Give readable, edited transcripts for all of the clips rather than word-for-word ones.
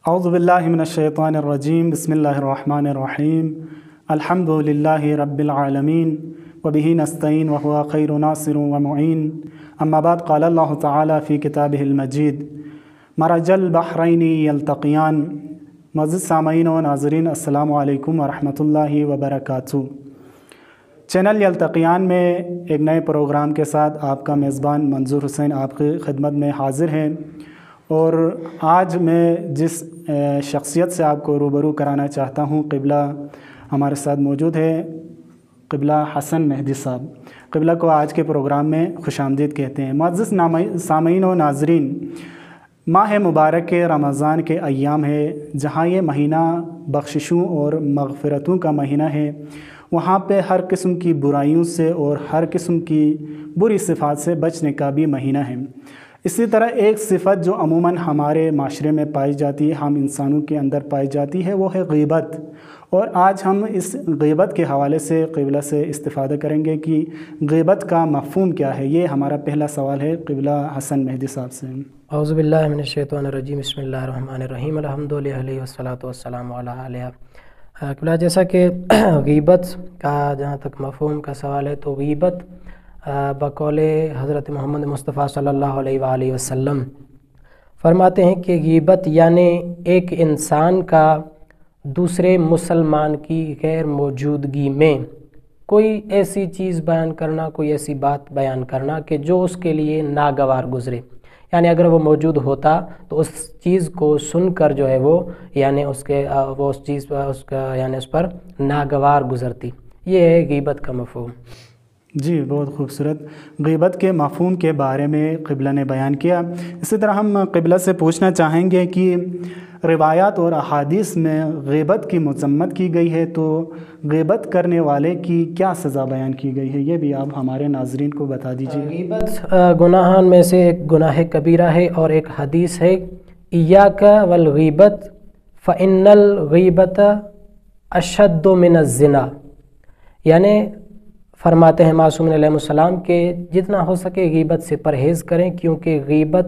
اعوذ باللہ من الشیطان الرجیم بسم اللہ الرحمن الرحیم الحمد للہ رب العالمین وبہ نستعین وہو خیر ناصر ومعین اما بعد قال اللہ تعالی فی کتابہ المجید مرج البحرین یلتقیان۔ معزز سامعین و ناظرین السلام علیکم ورحمۃ اللہ وبرکاتہ۔ چینل یلتقیان میں ایک نئے پروگرام کے ساتھ آپ کا میزبان منظور حسین آپ کی خدمت میں حاضر ہیں، اور آج میں جس شخصیت سے آپ کو روبرو کرانا چاہتا ہوں، قبلہ ہمارے ساتھ موجود ہے، قبلہ حسن مہدی صاحب۔ قبلہ کو آج کے پروگرام میں خوش آمدید کہتے ہیں۔ معزز سامعین و ناظرین، ماہ مبارک رمضان کے ایام ہے، جہاں یہ مہینہ بخششوں اور مغفرتوں کا مہینہ ہے، وہاں پہ ہر قسم کی برائیوں سے اور ہر قسم کی بری صفات سے بچنے کا بھی مہینہ ہے۔ اسی طرح ایک صفت جو عموماً ہمارے معاشرے میں پائی جاتی ہے، ہم انسانوں کے اندر پائی جاتی ہے، وہ ہے غیبت۔ اور آج ہم اس غیبت کے حوالے سے قبلہ سے استفادہ کریں گے کہ غیبت کا مفہوم کیا ہے۔ یہ ہمارا پہلا سوال ہے قبلہ حسن مہدی صاحب سے۔ اعوذ باللہ من الشیطان الرجیم، بسم اللہ الرحمن الرحیم، الحمدللہ والصلاۃ والسلام علی علیہ۔ قبلہ جیسا کہ غیبت کا جہاں تک مفہوم کا سوال ہے، تو غیبت بقول حضرت محمد مصطفیٰ صلی اللہ علیہ وآلہ وسلم فرماتے ہیں کہ غیبت یعنی ایک انسان کا دوسرے مسلمان کی غیر موجودگی میں کوئی ایسی چیز بیان کرنا، کوئی ایسی بات بیان کرنا کہ جو اس کے لیے ناگوار گزرے، یعنی اگر وہ موجود ہوتا تو اس چیز کو سن کر جو ہے وہ یعنی اس پر ناگوار گزرتی۔ یہ ہے غیبت کا مفہوم۔ جی، بہت خوبصورت غیبت کے مفہوم کے بارے میں قبلہ نے بیان کیا۔ اسی طرح ہم قبلہ سے پوچھنا چاہیں گے کہ روایات اور احادیث میں غیبت کی مذمت کی گئی ہے، تو غیبت کرنے والے کی کیا سزا بیان کی گئی ہے، یہ بھی آپ ہمارے ناظرین کو بتا دیجیے۔ غیبت گناہان میں سے ایک گناہ کبیرہ ہے، اور ایک حدیث ہے ایاک والغیبت فإن الغیبت اشد من الزنا، یعنی فرماتے ہیں معصوم علیہ السلام کہ جتنا ہو سکے غیبت سے پرہیز کریں، کیونکہ غیبت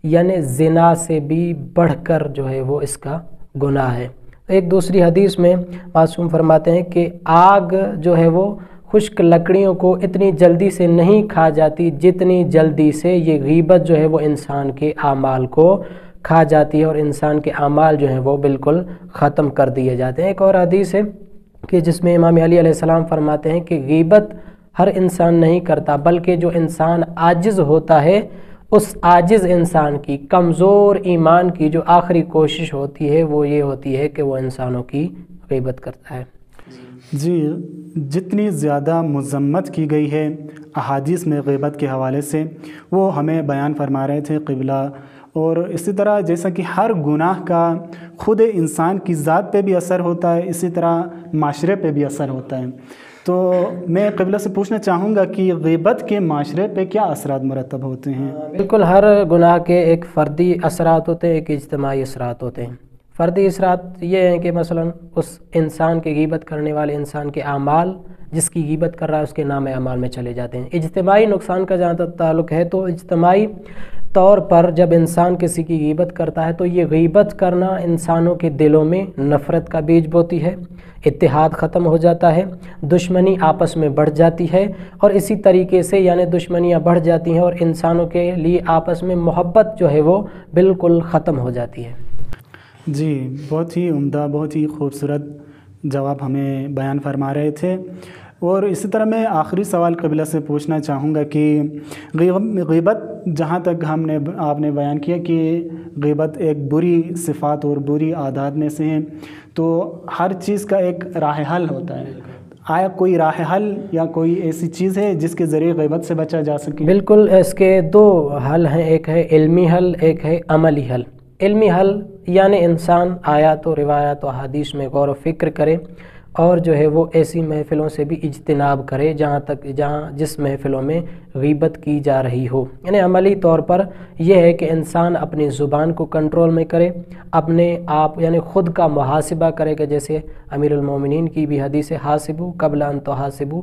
یعنی زنا سے بھی بڑھ کر جو ہے وہ اس کا گناہ ہے۔ ایک دوسری حدیث میں معصوم فرماتے ہیں کہ آگ جو ہے وہ خشک لکڑیوں کو اتنی جلدی سے نہیں کھا جاتی جتنی جلدی سے یہ غیبت جو ہے وہ انسان کے اعمال کو کھا جاتی ہے، اور انسان کے اعمال جو ہیں وہ بالکل ختم کر دیے جاتے ہیں۔ ایک اور حدیث ہے کہ جس میں امام علی علیہ السلام فرماتے ہیں کہ غیبت ہر انسان نہیں کرتا، بلکہ جو انسان عاجز ہوتا ہے، اس عاجز انسان کی کمزور ایمان کی جو آخری کوشش ہوتی ہے وہ یہ ہوتی ہے کہ وہ انسانوں کی غیبت کرتا ہے۔ جی، جتنی زیادہ مذمت کی گئی ہے احادیث میں غیبت کے حوالے سے، وہ ہمیں بیان فرما رہے تھے قبلہ۔ اور اسی طرح جیسا کہ ہر گناہ کا خود انسان کی ذات پہ بھی اثر ہوتا ہے، اسی طرح معاشرے پہ بھی اثر ہوتا ہے۔ تو میں قبلہ سے پوچھنا چاہوں گا کہ غیبت کے معاشرے پہ کیا اثرات مرتب ہوتے ہیں؟ بالکل، ہر گناہ کے ایک فردی اثرات ہوتے ہیں، ایک اجتماعی اثرات ہوتے ہیں۔ فردی اثرات یہ ہیں کہ مثلا اس انسان کے غیبت کرنے والے انسان کے اعمال، جس کی غیبت کر رہا ہے اس کے نام اعمال میں چلے جاتے ہیں۔ اجتماعی نقصان کا جہاں تک تعلق ہے، تو اجتماعی طور پر جب انسان کسی کی غیبت کرتا ہے تو یہ غیبت کرنا انسانوں کے دلوں میں نفرت کا بیج بوتی ہے، اتحاد ختم ہو جاتا ہے، دشمنی آپس میں بڑھ جاتی ہے، اور اسی طریقے سے یعنی دشمنیاں بڑھ جاتی ہیں اور انسانوں کے لیے آپس میں محبت جو ہے وہ بالکل ختم ہو جاتی ہے۔ جی، بہت ہی عمدہ، بہت ہی خوبصورت جواب ہمیں بیان فرما رہے تھے۔ اور اسی طرح میں آخری سوال قبلہ سے پوچھنا چاہوں گا کہ غیبت جہاں تک آپ نے بیان کیا کہ غیبت ایک بری صفات اور بری عادات میں سے ہیں، تو ہر چیز کا ایک راہ حل ہوتا ہے۔ آیا کوئی راہ حل یا کوئی ایسی چیز ہے جس کے ذریعے غیبت سے بچا جا سکے؟ بالکل، اس کے دو حل ہیں، ایک ہے علمی حل، ایک ہے عملی حل۔ علمی حل یعنی انسان آیات و روایات و حدیث میں غور و فکر کرے، اور جو ہے وہ ایسی محفلوں سے بھی اجتناب کرے جس محفلوں میں غیبت کی جا رہی ہو۔ یعنی عملی طور پر یہ ہے کہ انسان اپنی زبان کو کنٹرول میں کرے، اپنے آپ یعنی خود کا محاسبہ کرے، کہ جیسے امیر المومنین کی بھی حدیث ہے، حاسبو قبل ان تحاسبو،